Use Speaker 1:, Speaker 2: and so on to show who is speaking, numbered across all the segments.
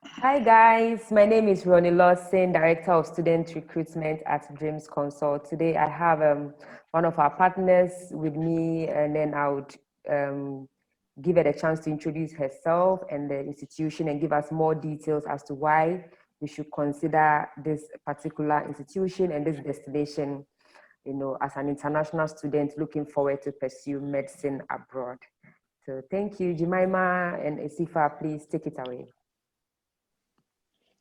Speaker 1: Hi guys, my name is Ronnie Lawson, Director of Student Recruitment at Dreams Consult. Today I have one of our partners with me, and then I would give her the chance to introduce herself and the institution and give us more details as to why we should consider this particular institution and this destination, as an international student looking forward to pursue medicine abroad. So thank you, Jemima and Asifa, please take it away.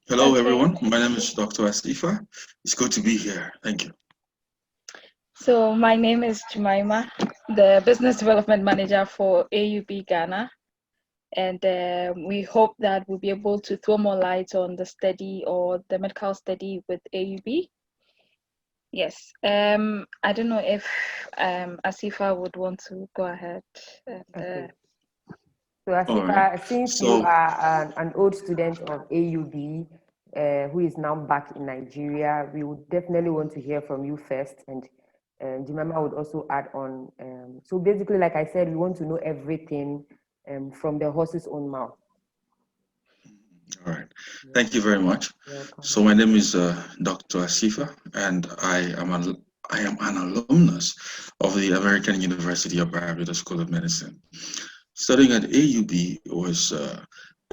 Speaker 2: Hello,
Speaker 3: Okay,
Speaker 2: everyone. My name is Dr. Asifa. It's good to be here. Thank you.
Speaker 3: so my name is Jemima, the Business Development Manager for AUB Ghana, and we hope that we'll be able to throw more light on the study or the medical study with AUB. Yes, I don't know if Asifa would want to go ahead. And,
Speaker 1: Okay. So
Speaker 2: All right.
Speaker 1: Asifa, since you
Speaker 2: So,
Speaker 1: are an old student of AUB, who is now back in Nigeria, we would definitely want to hear from you first. And Jemima would also add on. So basically, like I said, we want to know everything from the horse's own mouth.
Speaker 2: all right.
Speaker 1: Yeah,
Speaker 2: Thank you very much.
Speaker 1: welcome.
Speaker 2: So, my name is Dr. Asifa, and I am an alumnus of the American University of Barbados School of Medicine. Studying at AUB was a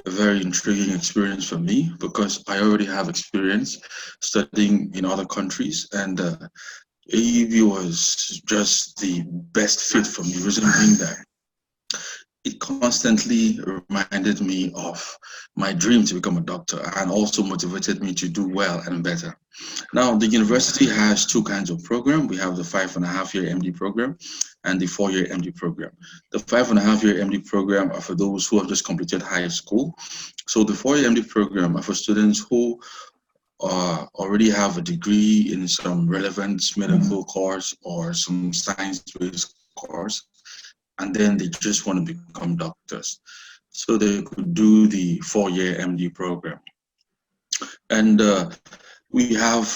Speaker 2: very intriguing experience for me because I already have experience studying in other countries, and AUB was just the best fit for me. Reason being that it constantly reminded me of my dream to become a doctor and also motivated me to do well and better. Now, the university has two kinds of program. We have the 5.5 year MD program and the 4 year MD program. The 5.5 year MD program are for those who have just completed high school. So the 4 year MD program are for students who already have a degree in some relevant medical course or some science-based course, and then they just want to become doctors. So they could do the 4 year MD program. And we have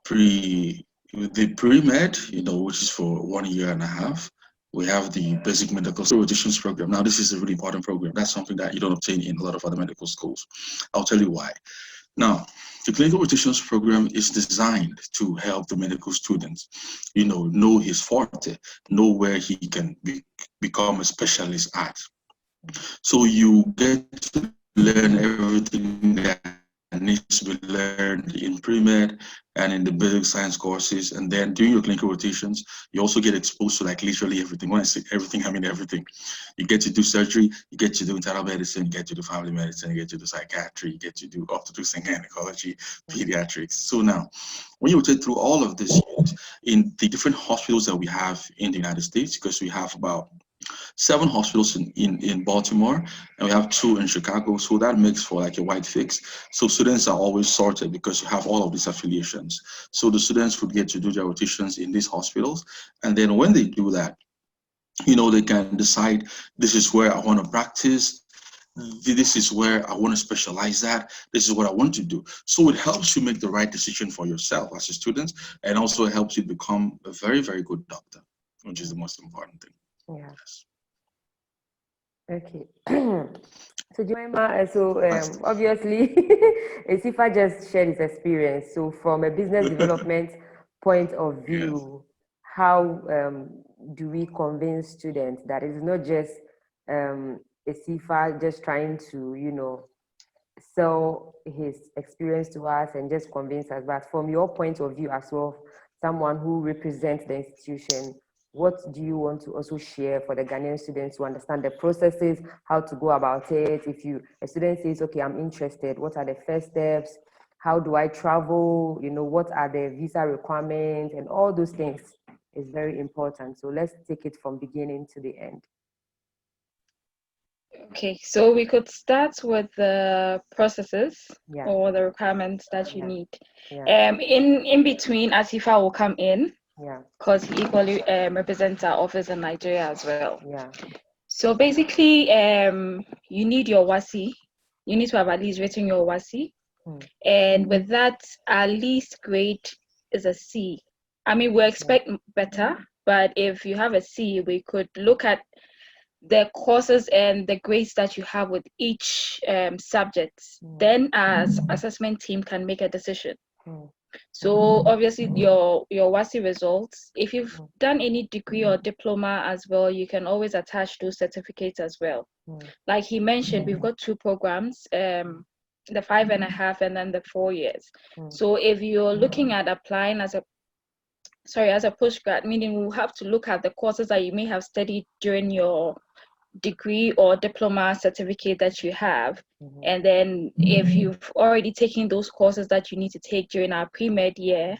Speaker 2: pre the pre-med, which is for 1 year and a half. We have the basic medical rotations program. Now, this is a really important program. That's something that you don't obtain in a lot of other medical schools. I'll tell you why. Now, the clinical rotations program is designed to help the medical students, know his forte, know where he can become a specialist at. So you get to learn everything that needs to be learned in pre-med and in the basic science courses. And then during your clinical rotations, you also get exposed to like literally everything. When I say everything, I mean everything. You get to do surgery, you get to do internal medicine, you get to do family medicine, you get to do psychiatry, you get to do obstetrics and gynecology, pediatrics. So now, when you rotate through all of this in the different hospitals that we have in the United States, because we have about 7 hospitals in Baltimore, and we have 2 in Chicago. So that makes for like a white fix. So students are always sorted because you have all of these affiliations. So the students would get to do their rotations in these hospitals. And then when they do that, they can decide this is where I want to practice. This is where I want to specialize at. This is what I want to do. So it helps you make the right decision for yourself as a student, and also helps you become a very, very good doctor, which is the most important thing.
Speaker 1: Yeah.
Speaker 2: Yes.
Speaker 1: Okay. So Jemima, so
Speaker 2: That's
Speaker 1: obviously, Asifa just shared his experience. So from a business development point of
Speaker 2: yes.
Speaker 1: view, how do we convince students that it's not just Asifa just trying to, sell his experience to us and just convince us, but from your point of view as well, someone who represents the institution, what do you want to also share for the Ghanaian students to understand the processes, how to go about it? If a student says, okay, I'm interested, what are the first steps? How do I travel? What are the visa requirements? And all those things is very important. So let's take it from beginning to the end.
Speaker 3: okay, so we could start with the processes
Speaker 1: Yeah,
Speaker 3: or the requirements that you
Speaker 1: yeah,
Speaker 3: need.
Speaker 1: yeah,
Speaker 3: In between, Asifa will come in
Speaker 1: yeah,
Speaker 3: because he equally represents our office in Nigeria as well.
Speaker 1: yeah.
Speaker 3: So basically, you need your WASI. You need to have at least written your WASI.
Speaker 1: Hmm.
Speaker 3: And with that, our least grade is a C. I mean, we expect better, but if you have a C, we could look at the courses and the grades that you have with each subject. Then as assessment team can make a decision. So obviously your WASI results, if you've done any degree or diploma as well, you can always attach those certificates as well. Like he mentioned, we've got 2 programs, the 5.5 and then the 4 years. So if you're looking at applying as a postgrad, meaning we'll have to look at the courses that you may have studied during your degree or diploma certificate that you have. And then if you've already taken those courses that you need to take during our pre-med year,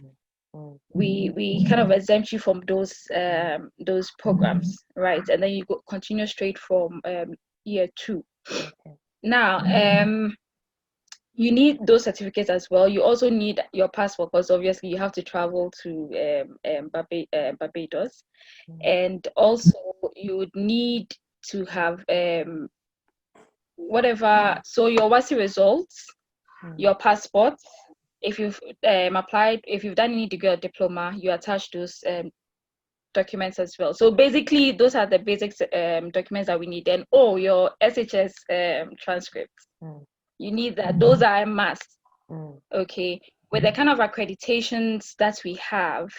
Speaker 3: we kind of exempt you from those programs, right? And then you continue straight from year 2. Now, you need those certificates as well. You also need your passport, because obviously you have to travel to Barbados. And also you would need to have whatever, so your WASI results, your passport, if you've applied, if you've done any degree or diploma, you attach those documents as well. So basically those are the basic documents that we need. And your SHS transcripts, you need that. Those are a must. Okay, with the kind of accreditations that we have,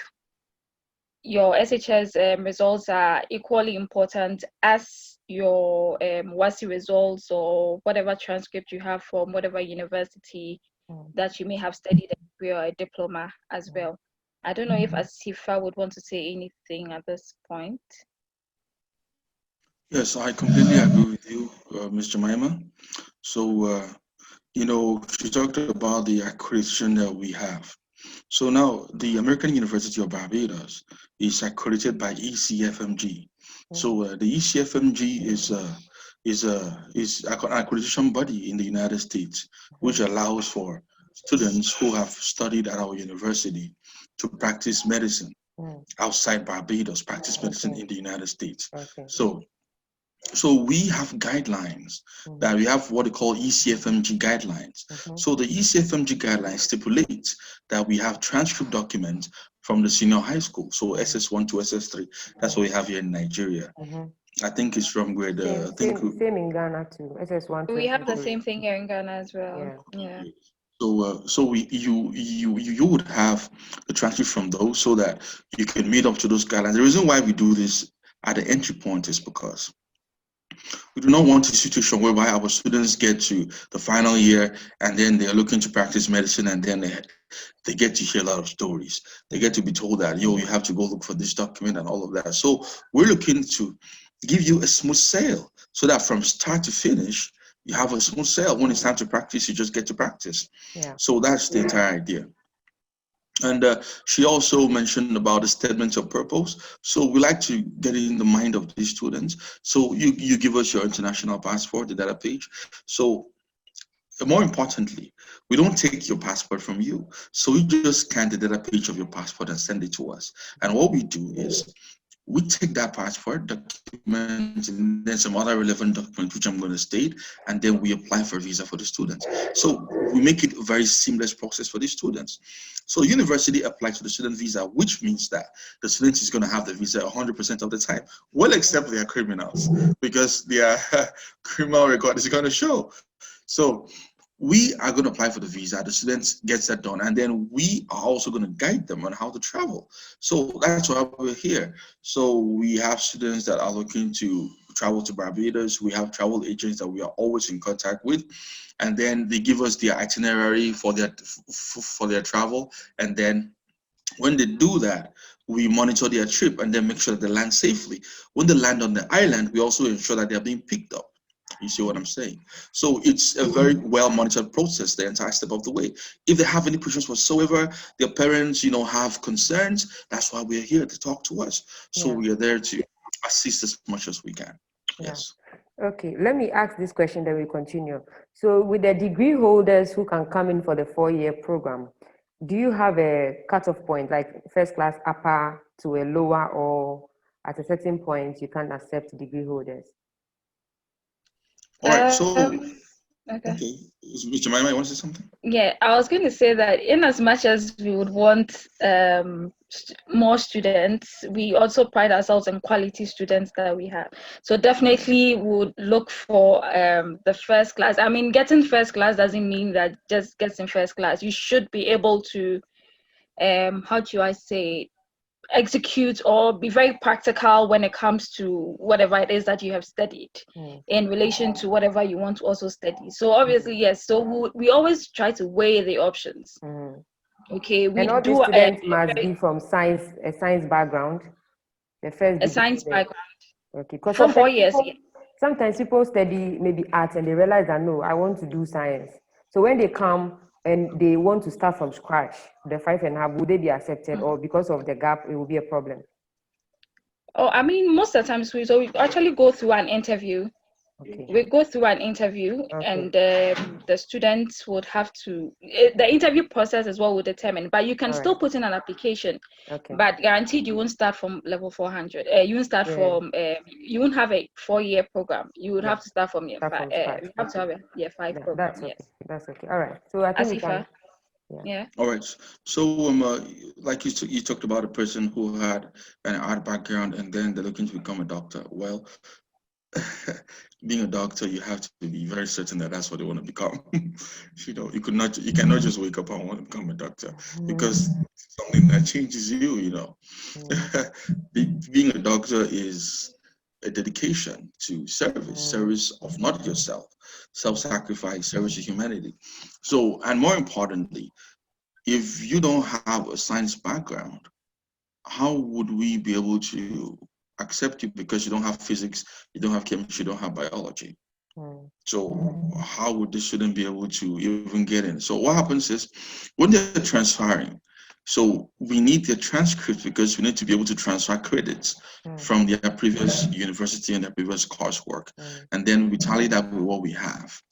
Speaker 3: your SHS results are equally important as your WASI results or whatever transcript you have from whatever university that you may have studied a degree or a diploma as well. I don't know if Asifa would want to say anything at this point.
Speaker 2: Yes, I completely agree with you, Ms. Jemima. So, she talked about the accreditation that we have. So now the American University of Barbados is accredited by ECFMG. So the ECFMG is an accreditation body in the United States, which allows for students who have studied at our university to practice medicine outside Barbados, practice medicine in the United States. So we have guidelines that we have what they call ECFMG guidelines. So the ECFMG guidelines stipulates that we have transcript documents from the senior high school. So SS1 to SS3, that's what we have here in Nigeria. I think it's from grade.
Speaker 1: Same in Ghana too. SS1 to
Speaker 3: we have the
Speaker 1: SS3.
Speaker 3: same thing here in Ghana as well. Yeah.
Speaker 2: So you would have the transcript from those so that you can meet up to those guidelines. The reason why we do this at the entry point is because we do not want a situation whereby our students get to the final year and then they're looking to practice medicine and then they get to hear a lot of stories. They get to be told that, you have to go look for this document and all of that. So we're looking to give you a smooth sail so that from start to finish, you have a smooth sail. When it's time to practice, you just get to practice. So that's the entire idea. And she also mentioned about the statements of purpose. So we like to get in the mind of these students. So you give us your international passport, the data page. So more importantly, we don't take your passport from you. So we just scan the data page of your passport and send it to us. And what we do is we take that passport document and then some other relevant documents, which I'm going to state, and then we apply for a visa for the students. So we make it a very seamless process for the students. So university applies for the student visa, which means that the student is going to have the visa 100% of the time. Well, except they are criminals, because their criminal record is going to show. So we are going to apply for the visa, the students gets that done, and then we are also going to guide them on how to travel. So that's why we're here. So we have students that are looking to travel to Barbados. We have travel agents that we are always in contact with, and then they give us their itinerary for their travel. And then when they do that, we monitor their trip and then make sure that they land safely. When they land on the island, we also ensure that they're being picked up. You see what I'm saying? So it's a very well monitored process the entire step of the way. If they have any questions whatsoever, their parents, have concerns, that's why we're here to talk to us. So we are there to assist as much as we can. Yes.
Speaker 1: Okay, let me ask this question, then we continue. So with the degree holders who can come in for the 4-year program, do you have a cutoff point, like first class upper to a lower, or at a certain point you can't accept degree holders?
Speaker 2: All right, so okay. Mr. Jemima, you want to say something?
Speaker 3: Yeah, I was going to say that in as much as we would want more students. We also pride ourselves in quality students that we have. So definitely would look for the first class. I mean, getting first class doesn't mean that just getting first class. You should be able to, how do I say, execute or be very practical when it comes to whatever it is that you have studied in relation to whatever you want to also study. So obviously, yes. So we always try to weigh the options. Okay, we
Speaker 1: And all these
Speaker 3: do
Speaker 1: students must be from a science background. The first
Speaker 3: a
Speaker 1: degree.
Speaker 3: science background.
Speaker 1: Okay, because
Speaker 3: For 4 years.
Speaker 1: sometimes people study maybe art and they realize that no, I want to do science. So when they come and they want to start from scratch, the 5.5, would they be accepted, or because of the gap, it will be a problem?
Speaker 3: Oh, I mean, most of the times we actually go through an interview.
Speaker 1: Okay.
Speaker 3: We go through an interview, and the students would have to. The interview process is what will determine. But you can still put in an application.
Speaker 1: Okay.
Speaker 3: But guaranteed, you won't start from level 400. You won't start from. You won't have a 4-year program. You would have to start from year 5. You have to have a year 5 program.
Speaker 1: That's okay.
Speaker 3: Yes.
Speaker 1: That's okay. All right. So I think we can.
Speaker 3: Yeah.
Speaker 2: All right. So, like you talked about a person who had an art background and then they're looking to become a doctor. Well, being a doctor, you have to be very certain that that's what they want to become. You cannot just wake up and want to become a doctor because it's something that changes you. Being a doctor is a dedication to service of not yourself, self-sacrifice, service to humanity. So, and more importantly, if you don't have a science background, how would we be able to accept you because you don't have physics, you don't have chemistry, you don't have biology? So how would the student be able to even get in? So what happens is when they're transferring, so we need the transcript because we need to be able to transfer credits from their previous university and their previous coursework. And then we tally that with what we have.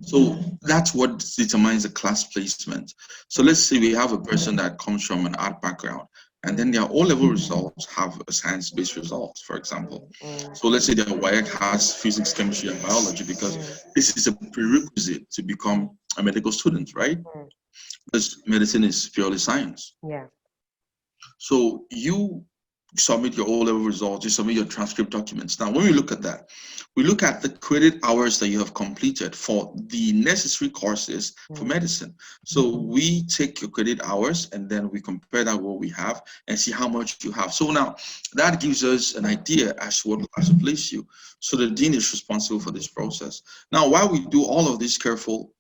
Speaker 2: So that's what determines the class placement. So let's say we have a person that comes from an art background, and then their O-level results have a science-based results, for example. So let's say their WIAC has physics, chemistry, and biology because this is a prerequisite to become a medical student, right? Because medicine is purely science.
Speaker 1: Yeah.
Speaker 2: So you submit your O-level results, you submit your transcript documents. Now, when we look at that, we look at the credit hours that you have completed for the necessary courses for medicine. So we take your credit hours and then we compare that with what we have and see how much you have. So now that gives us an idea as to what class to place you. So the dean is responsible for this process. Now, why we do all of this careful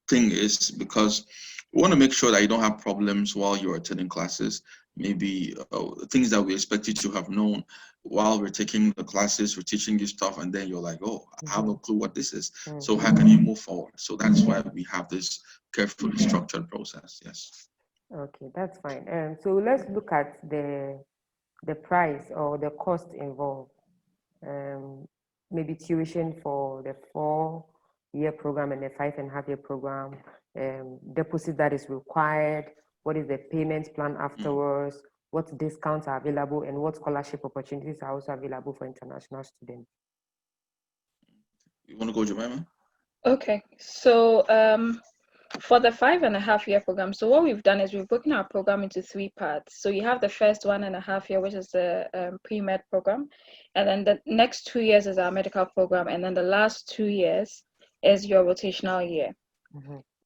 Speaker 2: thing is because we want to make sure that you don't have problems while you're attending classes. Maybe things that we expect you to have known while we're taking the classes, we're teaching you stuff, and then you're like, oh, I have no clue what this is. So how can you move forward? So that's why we have this carefully structured process. Yes.
Speaker 1: Okay, that's fine. So let's look at the price or the cost involved. Maybe tuition for the 4-year program and the 5.5-year program, deposit that is required, what is the payment plan afterwards, what discounts are available, and what scholarship opportunities are also available for international students.
Speaker 2: You want to go, Jemima?
Speaker 3: Okay, so for the 5.5-year program, so what we've done is we've broken our program into 3 parts. So you have the first 1.5 year, which is the pre-med program, and then the next 2 years is our medical program, and then the last 2 years is your rotational year.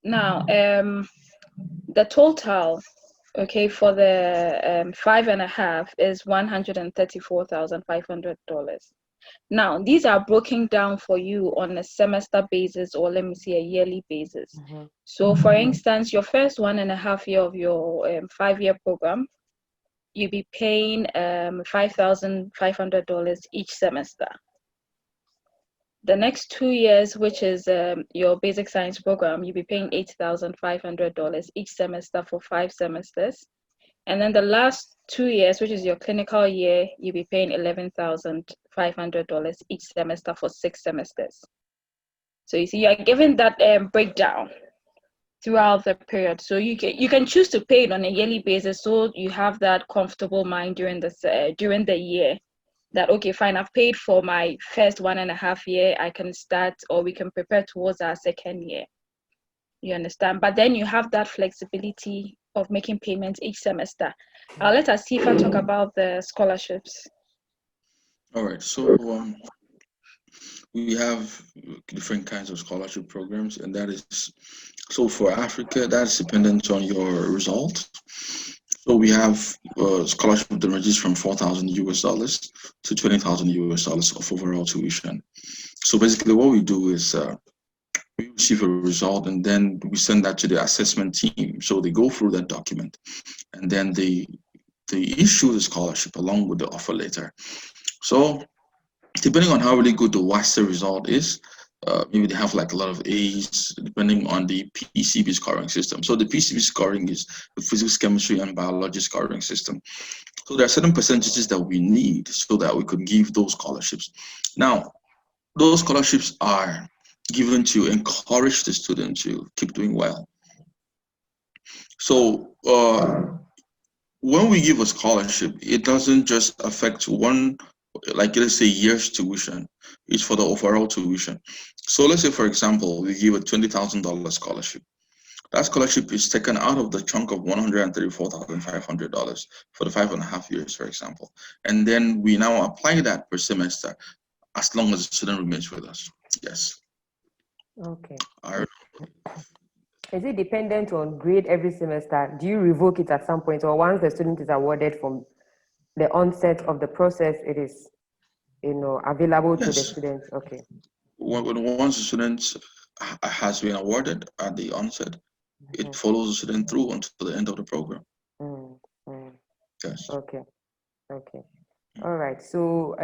Speaker 3: Now, the total, okay, for the 5.5 is $134,500. Now, these are broken down for you on a semester basis, or let me see, a yearly basis. So, for instance, your first 1.5 year of your 5-year program, you'll be paying $5,500 each semester. The next 2 years, which is your basic science program, you'll be paying $8,500 each semester for 5 semesters. And then the last 2 years, which is your clinical year, you'll be paying $11,500 each semester for 6 semesters. So you see, you're given that breakdown throughout the period. So you can choose to pay it on a yearly basis, so you have that comfortable mind during the year. That, okay, fine, I've paid for my first 1.5 year, I can start, or we can prepare towards our second year. You understand? But then you have that flexibility of making payments each semester. I'll let Asifa talk about the scholarships.
Speaker 2: All right. So we have different kinds of scholarship programs, and that is so for Africa, that's dependent on your result. So we have scholarship that ranges from 4,000 US dollars to 20,000 US dollars of overall tuition. So basically, what we do is we receive a result and then we send that to the assessment team. So they go through that document and then they issue the scholarship along with the offer letter. So depending on how really good the WASA result is, maybe they have like a lot of A's, depending on the PCB scoring system. So the PCB scoring is the physics, chemistry, and biology scoring system. So there are certain percentages that we need so that we could give those scholarships. Now, those scholarships are given to encourage the student to keep doing well. So when we give a scholarship, it doesn't just affect one, like let's say year's tuition. It's for the overall tuition. So let's say, for example, we give a $20,000 scholarship. That scholarship is taken out of the chunk of $134,500 for the 5.5 years, for example. And then we now apply that per semester as long as the student remains with us. Yes.
Speaker 1: Okay.
Speaker 2: All right.
Speaker 1: Is it dependent on grade every semester? Do you revoke it at some point, or once the student is awarded from the onset of the process, it is, available to the student? Okay.
Speaker 2: Once the student has been awarded at the onset, it follows the student through until the end of the program. Yes.
Speaker 1: Okay. Okay. All right. So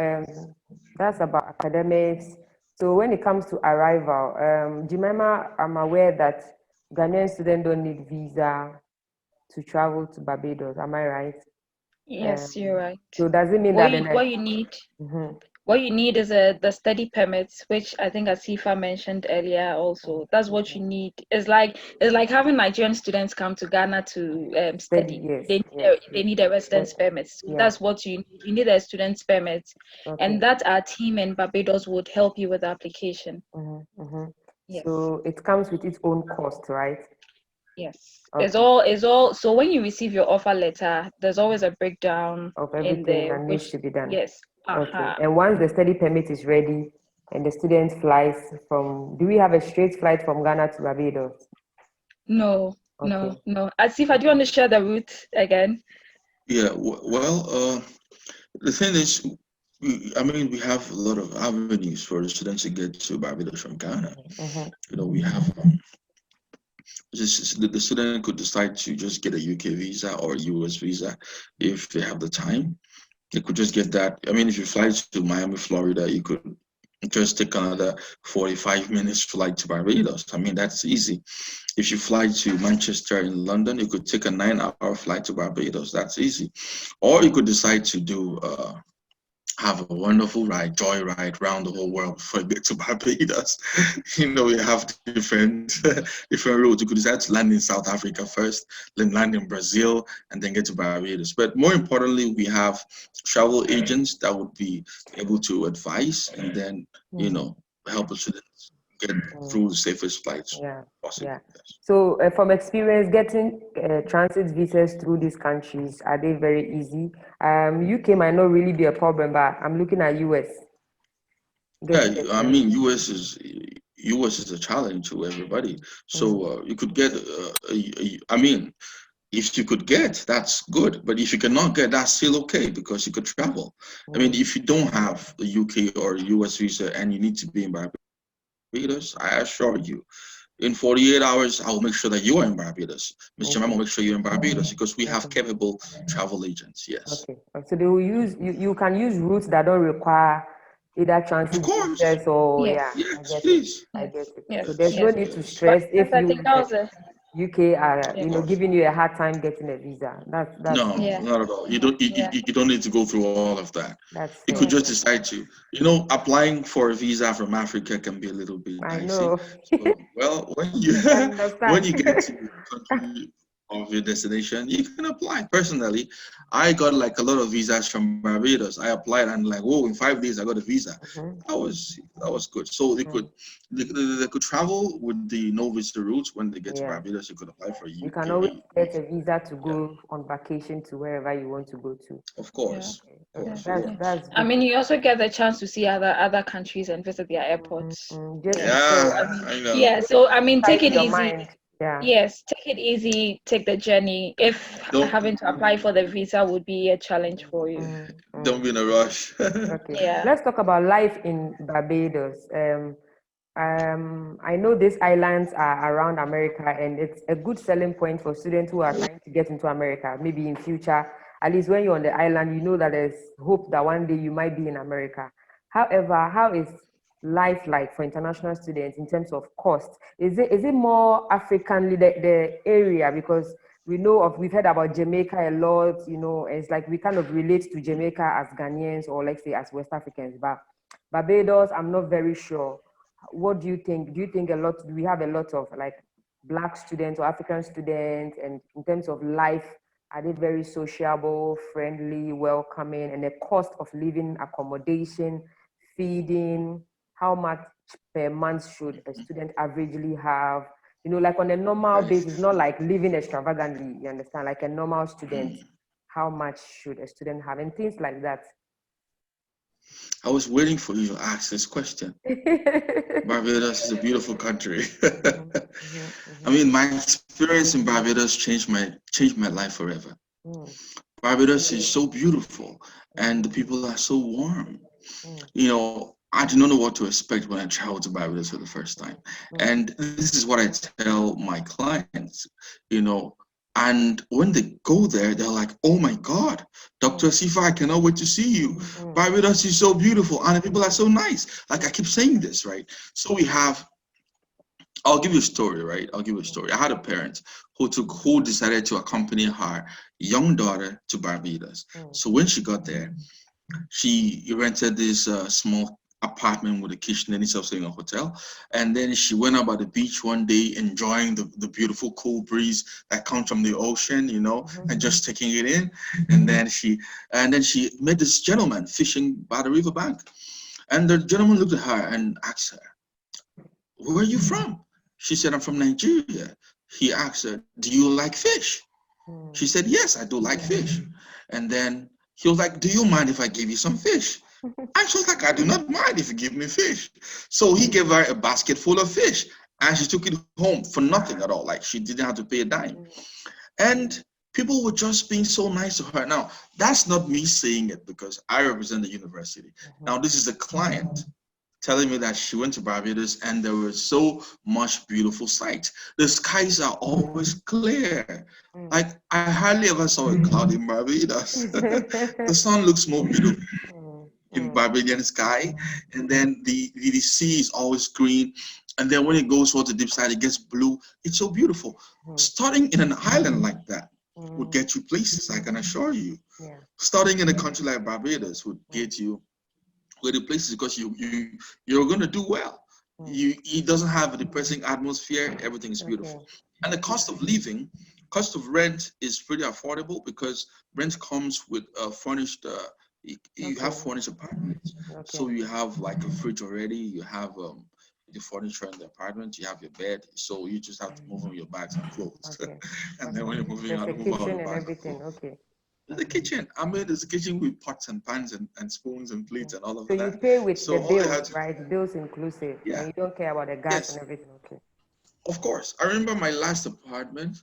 Speaker 1: that's about academics. So when it comes to arrival, Jemima, I'm aware that Ghanaian students don't need visa to travel to Barbados. Am I right?
Speaker 3: Yes, you're right.
Speaker 1: So does it mean
Speaker 3: What
Speaker 1: that
Speaker 3: you need? What you need is the study permits, which I think Asifa mentioned earlier. Also, that's what you need. It's like having Nigerian students come to Ghana to study.
Speaker 1: Yes,
Speaker 3: They need a residence permit. So that's what you need. You need a student's permit, and that our team in Barbados would help you with the application.
Speaker 1: Yes. So it comes with its own cost, right?
Speaker 3: Yes. It's all. So when you receive your offer letter, there's always a breakdown
Speaker 1: of everything that needs to be done.
Speaker 3: Yes.
Speaker 1: Okay. And once the study permit is ready and the student flies from, do we have a straight flight from Ghana to Barbados?
Speaker 3: No. Asifa, do you want to share the route again?
Speaker 2: Yeah, well, the thing is, we have a lot of avenues for the students to get to Barbados from Ghana. We have the student could decide to just get a UK visa or US visa if they have the time. You could just get that. If you fly to Miami, Florida, you could just take another 45 minutes flight to Barbados. That's easy. If you fly to Manchester in London, you could take a 9-hour flight to Barbados. That's easy. Or you could decide to do have a wonderful joy ride around the whole world before you get to Barbados. We have different routes. You could decide to land in South Africa first, then land in Brazil, and then get to Barbados. But more importantly, we have travel agents that would be able to advise and then, help the students get through the safest flights possible.
Speaker 1: Yeah. So from experience, getting transit visas through these countries, are they very easy? UK might not really be a problem, but I'm looking at US.
Speaker 2: US is a challenge to everybody. So you could get, if you could get, that's good. But if you cannot get, that's still okay because you could travel. If you don't have a UK or US visa and you need to be in Barbados, I assure you, in 48 hours, I will make sure that you are in Barbados. Mr. Jemima will make sure you're in Barbados because we have capable travel agents, yes.
Speaker 1: Okay. So they will use, you can use routes that don't require either transit visas or,
Speaker 2: Yes, please.
Speaker 1: I get it.
Speaker 3: Yes.
Speaker 1: So there's no need to stress if UK are, giving you a hard time getting a visa. That's
Speaker 2: no, not at all. You don't need to go through all of that. You could just decide to. Applying for a visa from Africa can be a little bit dicey.
Speaker 1: I know.
Speaker 2: So, well, when you get to the country, of your destination, you can apply. Personally, I got like a lot of visas from Barbados. I applied and like, whoa, in 5 days I got a visa. That was good. So they could travel with the no visa route. When they get to
Speaker 1: Yeah.
Speaker 2: Barbados, you could apply for a
Speaker 1: You can always
Speaker 2: UK.
Speaker 1: get a visa to
Speaker 2: Yeah,
Speaker 1: go on vacation to wherever you want to go to.
Speaker 2: of
Speaker 3: Yeah.
Speaker 2: course, of
Speaker 1: Okay,
Speaker 2: course.
Speaker 1: that's
Speaker 2: Yeah,
Speaker 1: that's
Speaker 3: I
Speaker 1: good.
Speaker 3: mean, you also get the chance to see other countries and visit their airports.
Speaker 1: Just
Speaker 3: Yeah. So
Speaker 2: yeah,
Speaker 3: I mean,
Speaker 2: I know.
Speaker 3: yeah. So I mean, take
Speaker 1: exercise
Speaker 3: it
Speaker 1: your
Speaker 3: easy.
Speaker 1: mind. Yeah.
Speaker 3: Yes, take it easy. Take the journey. If
Speaker 2: Don't
Speaker 3: having to apply for the visa would be a challenge for you.
Speaker 2: don't be in a rush.
Speaker 1: Okay.
Speaker 3: Yeah.
Speaker 1: Let's talk about life in Barbados. I know these islands are around America, and it's a good selling point for students who are trying to get into America. Maybe in future, at least when you're on the island, you know that there's hope that one day you might be in America. However, how is life like for international students in terms of cost? Is it more Africanly the area, because we've heard about Jamaica a lot, it's like we kind of relate to Jamaica as Ghanaians, or let's say as West Africans, but Barbados, I'm not very sure. What do you think? Do we have a lot of like Black students or African students? And in terms of life, are they very sociable, friendly, welcoming? And the cost of living, accommodation, feeding, how much per month should a student averagely have? Like on a normal
Speaker 2: Right.
Speaker 1: basis, not like living extravagantly, you understand? Like a normal student, how much should a student have? And things like that.
Speaker 2: I was waiting for you to ask this question. Barbados is a beautiful country. I mean, my experience in Barbados changed my life forever. Barbados is so beautiful, and the people are so warm. I did not know what to expect when I traveled to Barbados for the first time. And this is what I tell my clients, you know, and when they go there, they're like, oh my God, Dr. Asifa, I cannot wait to see you. Barbados is so beautiful, and the people are so nice. Like I keep saying this, right? So I'll give you a story, right? I'll give you a story. I had a parent who decided to accompany her young daughter to Barbados. So when she got there, she rented this small apartment with a kitchen and instead of staying in a hotel. And then she went out by the beach one day, enjoying the beautiful cool breeze that comes from the ocean, and just taking it in. And then she met this gentleman fishing by the riverbank. And the gentleman looked at her and asked her, where are you from? She said, I'm from Nigeria. He asked her, do you like fish? She said, yes, I do like fish. And then he was like, do you mind if I give you some fish? And she was like, I do not mind if you give me fish. So he gave her a basket full of fish and she took it home for nothing at all. Like she didn't have to pay a dime. And people were just being so nice to her. Now, that's not me saying it because I represent the university. Now, this is a client telling me that she went to Barbados and there were so much beautiful sights. The skies are always clear. Like I hardly ever saw a cloud in Barbados. The sun looks more beautiful in Barbadian sky, and then the sea is always green, and then when it goes towards the deep side, it gets blue. It's so beautiful. Starting in an island like that would get you places, I can assure you. Starting in a country like Barbados would get you where the places because you're going to do well. It doesn't have a depressing atmosphere. Everything is beautiful, and the cost of rent is pretty affordable because rent comes with furnished. You have furnished apartments, so you have like a fridge already. You have the furniture in the apartment. You have your bed, so you just have to move on your bags and clothes, and then when you're moving
Speaker 1: There's
Speaker 2: out,
Speaker 1: a
Speaker 2: move out
Speaker 1: kitchen
Speaker 2: your
Speaker 1: and
Speaker 2: bag.
Speaker 1: everything. Okay.
Speaker 2: The kitchen. I mean, there's a kitchen with pots and pans and spoons and plates and all of
Speaker 1: So you
Speaker 2: that.
Speaker 1: pay with
Speaker 2: So
Speaker 1: the
Speaker 2: all I had
Speaker 1: bills,
Speaker 2: to,
Speaker 1: right? Bills inclusive, and
Speaker 2: yeah,
Speaker 1: you don't care about the gas and
Speaker 2: yes,
Speaker 1: everything. Okay.
Speaker 2: of course. I remember my last apartment.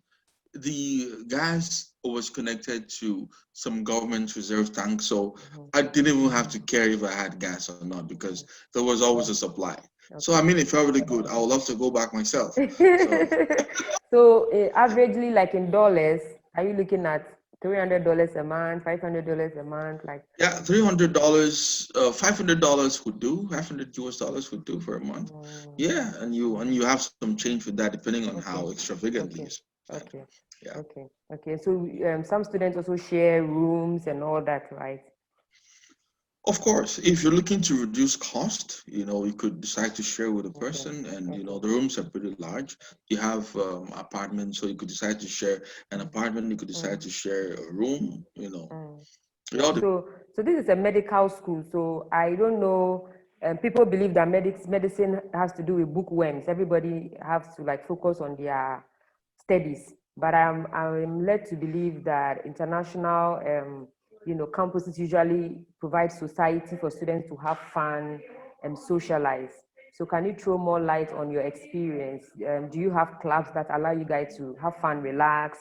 Speaker 2: The gas was connected to some government reserve tank, so I didn't even have to care if I had gas or not because there was always a supply. So I mean, it felt really good. I would love to go back myself. So
Speaker 1: So averagely, like in dollars, are you looking at $300 a month, $500 a month? Like,
Speaker 2: yeah, $300, $500 would do. 500 US dollars would do for a month. Yeah, and you have some change with that depending on how extravagantly you spend.
Speaker 1: okay,
Speaker 2: Yeah.
Speaker 1: okay. So some students also share rooms and all that, right?
Speaker 2: Of course, if you're looking to reduce cost, you could decide to share with a
Speaker 1: Okay.
Speaker 2: person, and
Speaker 1: Okay.
Speaker 2: the rooms are pretty large. You have apartments, so you could decide to share an apartment. You could decide
Speaker 1: Mm,
Speaker 2: to share a room.
Speaker 1: mm.
Speaker 2: It
Speaker 1: Yeah.
Speaker 2: all
Speaker 1: So this is a medical school. So I don't know. People believe that medicine has to do with bookworms. Everybody has to like focus on their studies. But I'm led to believe that international campuses usually provide society for students to have fun and socialize. So can you throw more light on your experience? Do you have clubs that allow you guys to have fun, relax,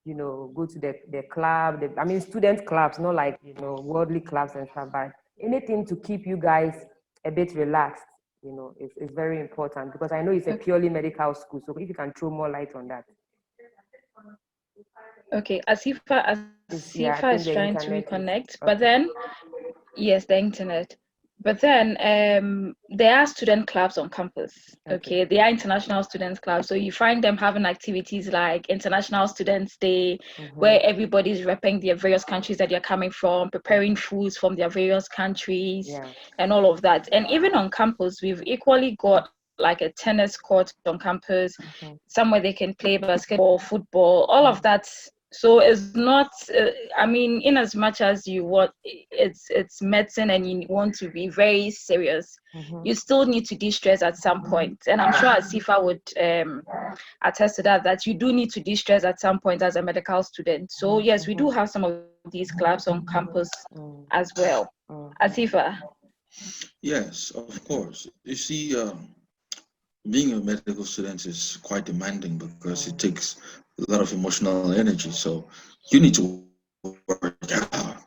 Speaker 1: go to the club, I mean, student clubs, not like, worldly clubs and stuff, but anything to keep you guys a bit relaxed, is very important because I know it's a purely medical school. So if you can throw more light on that.
Speaker 3: Okay, Asifa is
Speaker 1: Yeah, I
Speaker 3: trying
Speaker 1: think
Speaker 3: to
Speaker 1: the internet is,
Speaker 3: reconnect, but
Speaker 1: okay.
Speaker 3: then yes, the internet. But then there are student clubs on campus.
Speaker 1: Okay.
Speaker 3: Okay, they are international students clubs. So you find them having activities like International Students Day, where everybody's repping their various countries that they're coming from, preparing foods from their various countries,
Speaker 1: Yeah.
Speaker 3: and all of that. And even on campus, we've equally got like a tennis court on campus, somewhere they can play basketball, football, all of that. So it's not I mean, in as much as you want, it's medicine and you want to be very serious, you still need to de-stress at some point. And I'm sure Asifa would attest to that you do need to de-stress at some point as a medical student. So yes, we do have some of these clubs on campus as well. Asifa.
Speaker 2: Yes, of course. You see, being a medical student is quite demanding because it takes a lot of emotional energy. So you need to work hard.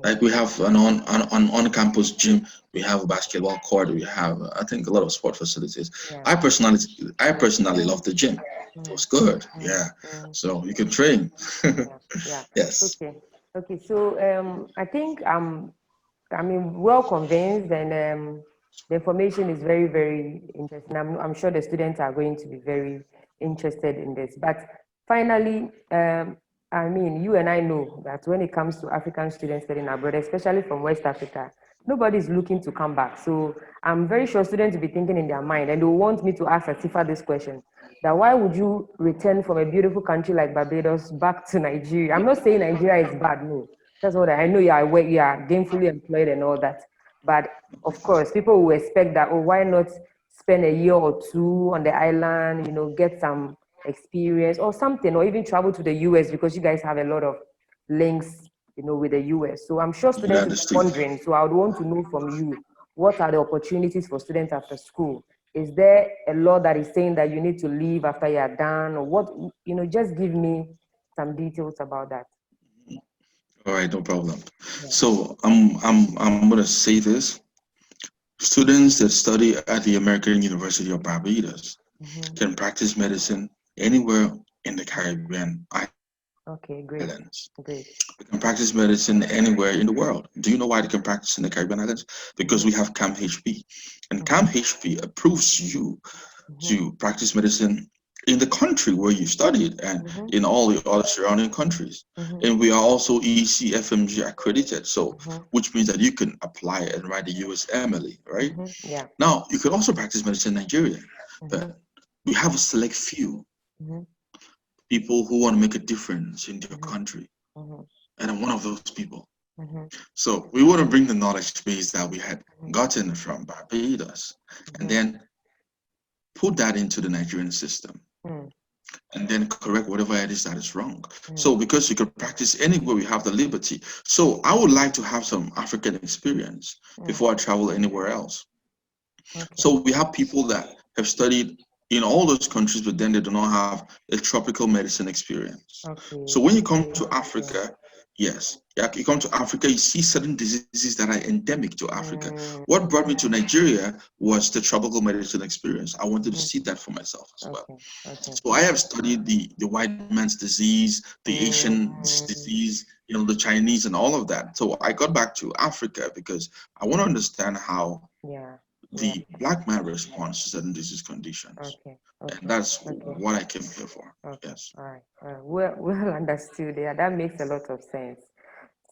Speaker 2: Like we have an on campus gym, we have a basketball court, we have I think a lot of sport facilities.
Speaker 1: Yeah.
Speaker 2: I personally love the gym. It was good. Yeah. So you can train.
Speaker 1: Yeah. Yeah.
Speaker 2: Yes.
Speaker 1: Okay. Okay. So I think well convinced, and the information is very, very interesting. I'm sure the students are going to be very interested in this. But finally, I mean, you and I know that when it comes to African students studying abroad, especially from West Africa, nobody is looking to come back. So I'm very sure students will be thinking in their mind, and they will want me to ask Atifa this question: that why would you return from a beautiful country like Barbados back to Nigeria? I'm not saying Nigeria is bad, no. That's what I know. You are gainfully employed and all that. But of course, people will expect that, oh, why not spend a year or two on the island, get some experience or something, or even travel to the US because you guys have a lot of links, with the US. So I'm sure
Speaker 2: Yeah,
Speaker 1: students will be
Speaker 2: understood.
Speaker 1: wondering. So I would want to know from you, what are the opportunities for students after school? Is there a law that is saying that you need to leave after you are done, or what? Just give me some details about that.
Speaker 2: All right, no problem.
Speaker 1: Yeah.
Speaker 2: So I'm gonna say this. Students that study at the American University of Barbados can practice medicine anywhere in the Caribbean
Speaker 1: Okay,
Speaker 2: islands.
Speaker 1: great,
Speaker 2: They
Speaker 1: great.
Speaker 2: can practice medicine anywhere in the world. Do you know why they can practice in the Caribbean islands? Because we have Camp HB. And Camp HB approves you to practice medicine in the country where you studied and in all the other surrounding countries. And we are also ECFMG accredited, so which means that you can apply and write the USMLE, right?
Speaker 1: Yeah.
Speaker 2: Now, you can also practice medicine in Nigeria, but we have a select few people who want to make a difference in their country. And I'm one of those people. So we want to bring the knowledge base that we had gotten from Barbados and then put that into the Nigerian system and then correct whatever it is that is wrong. So because you can practice anywhere, we have the liberty. So I would like to have some African experience before I travel anywhere else. So we have people that have studied in all those countries, but then they do not have a tropical medicine experience. So when you come to Africa, yes, yeah, you come to Africa, you see certain diseases that are endemic to Africa. What brought me to Nigeria was the tropical medicine experience. I wanted to see that for myself as well. So I have studied the white man's disease, the Asian disease, the Chinese and all of that. So I got back to Africa because I want to understand how
Speaker 1: Yeah.
Speaker 2: the black man responds to certain disease conditions.
Speaker 1: Okay.
Speaker 2: And that's what I came here for.
Speaker 1: Okay.
Speaker 2: Yes.
Speaker 1: All right. Well understood. Yeah, that makes a lot of sense.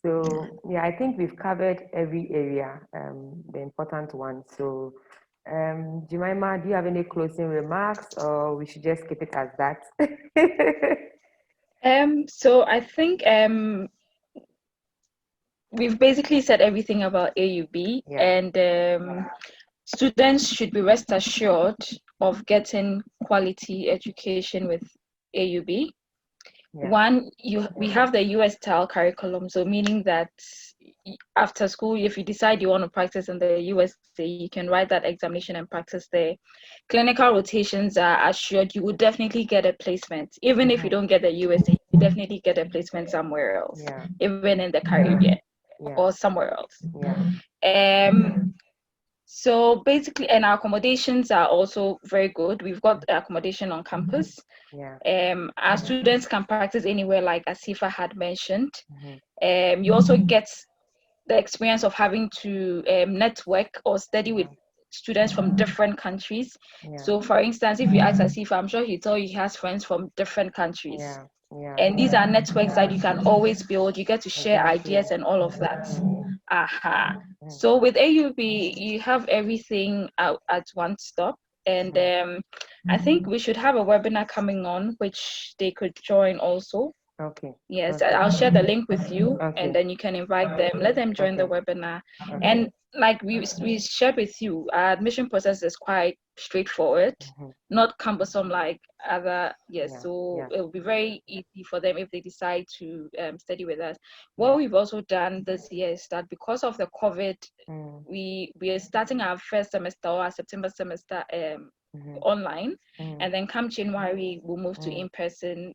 Speaker 1: So yeah, I think we've covered every area, the important ones. So Jemima, do you have any closing remarks, or we should just keep it as that?
Speaker 3: So I think we've basically said everything about AUB,
Speaker 1: Yeah.
Speaker 3: and students should be rest assured of getting quality education with AUB.
Speaker 1: Yeah.
Speaker 3: One, we have the US style curriculum, so meaning that after school, if you decide you want to practice in the USA, you can write that examination and practice there. Clinical rotations are assured you will definitely get a placement. Even if you don't get the USA, you definitely get a placement somewhere else,
Speaker 1: Yeah.
Speaker 3: even in the Caribbean
Speaker 1: Yeah.
Speaker 3: or somewhere else.
Speaker 1: Yeah.
Speaker 3: So basically, and our accommodations are also very good. We've got accommodation on campus.
Speaker 1: Yeah.
Speaker 3: Our students can practice anywhere, like Asifa had mentioned.
Speaker 1: Mm-hmm.
Speaker 3: You also get the experience of having to network or study with students from different countries.
Speaker 1: Yeah.
Speaker 3: So, for instance, if you ask Asifa, I'm sure he'll tell you he has friends from different countries.
Speaker 1: Yeah. Yeah.
Speaker 3: And these are networks that you can always build. You get to share
Speaker 1: Exactly.
Speaker 3: ideas and all of that.
Speaker 1: Mm.
Speaker 3: So with AUB, you have everything out at one stop. And I think we should have a webinar coming on, which they could join also.
Speaker 1: Okay.
Speaker 3: Yes,
Speaker 1: Okay.
Speaker 3: I'll share the link with you,
Speaker 1: Okay.
Speaker 3: and then you can invite them. Let them join the
Speaker 1: Okay.
Speaker 3: webinar.
Speaker 1: Okay.
Speaker 3: And like we shared with you, our admission process is quite straightforward, not cumbersome like other. Yes,
Speaker 1: Yeah.
Speaker 3: so
Speaker 1: Yeah.
Speaker 3: it will be very easy for them if they decide to study with us. What we've also done this year is that because of the COVID, we are starting our first semester or our September semester online, and then come January we'll move to in-person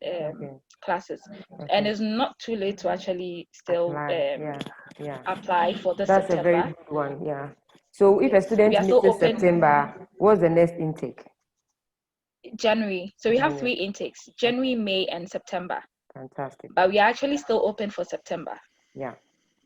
Speaker 3: classes. And it's not too late to actually still
Speaker 1: Apply. Yeah.
Speaker 3: apply for this
Speaker 1: That's a very
Speaker 3: September.
Speaker 1: good one. Yeah. So if a
Speaker 3: Yes, we
Speaker 1: student
Speaker 3: are still
Speaker 1: misses
Speaker 3: open
Speaker 1: September, what's the next intake?
Speaker 3: January. So we have
Speaker 1: January.
Speaker 3: 3 intakes: January, May, and September.
Speaker 1: Fantastic.
Speaker 3: But we are actually still open for September.
Speaker 1: Yeah.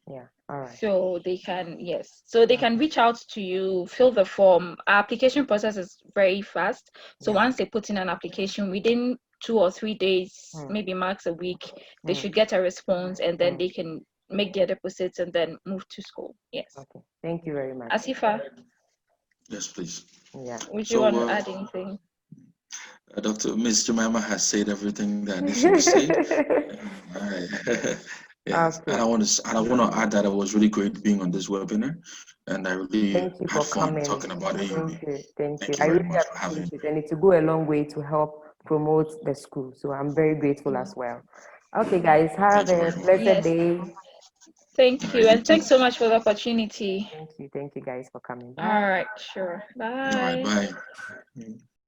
Speaker 1: Yeah. All right.
Speaker 3: So they can, yes. So they can reach out to you, fill the form. Our application process is very fast. So once they put in an application, within 2 or 3 days, maybe max a week, they should get a response, and then they can make their deposits and then move to school. Yes.
Speaker 1: Okay. Thank you very much.
Speaker 3: Asifa,
Speaker 2: Yes, please.
Speaker 1: Yeah.
Speaker 3: would you want to add anything?
Speaker 2: Dr. Ms. Jemima has said everything that needs to be said. All right. Yes,
Speaker 1: Okay.
Speaker 2: and I want to add that it was really great being on this webinar, and I really
Speaker 1: Thank you
Speaker 2: had
Speaker 1: for
Speaker 2: fun
Speaker 1: coming.
Speaker 2: talking about AUB.
Speaker 1: Thank you. Thank you.
Speaker 2: Thank you
Speaker 1: I
Speaker 2: very
Speaker 1: really
Speaker 2: much for having me.
Speaker 1: appreciate it, and it will go a long way to help promote the school. So I'm very grateful as well. Okay, guys, have
Speaker 2: Thank you
Speaker 1: a
Speaker 2: very much.
Speaker 1: blessed
Speaker 3: Yes.
Speaker 1: day.
Speaker 3: Thank you,
Speaker 2: You
Speaker 3: and
Speaker 2: too.
Speaker 3: thanks so much for the opportunity.
Speaker 1: Thank you. Thank you, guys, for coming. Bye.
Speaker 3: All right, sure.
Speaker 2: All right,
Speaker 3: Bye.
Speaker 2: bye.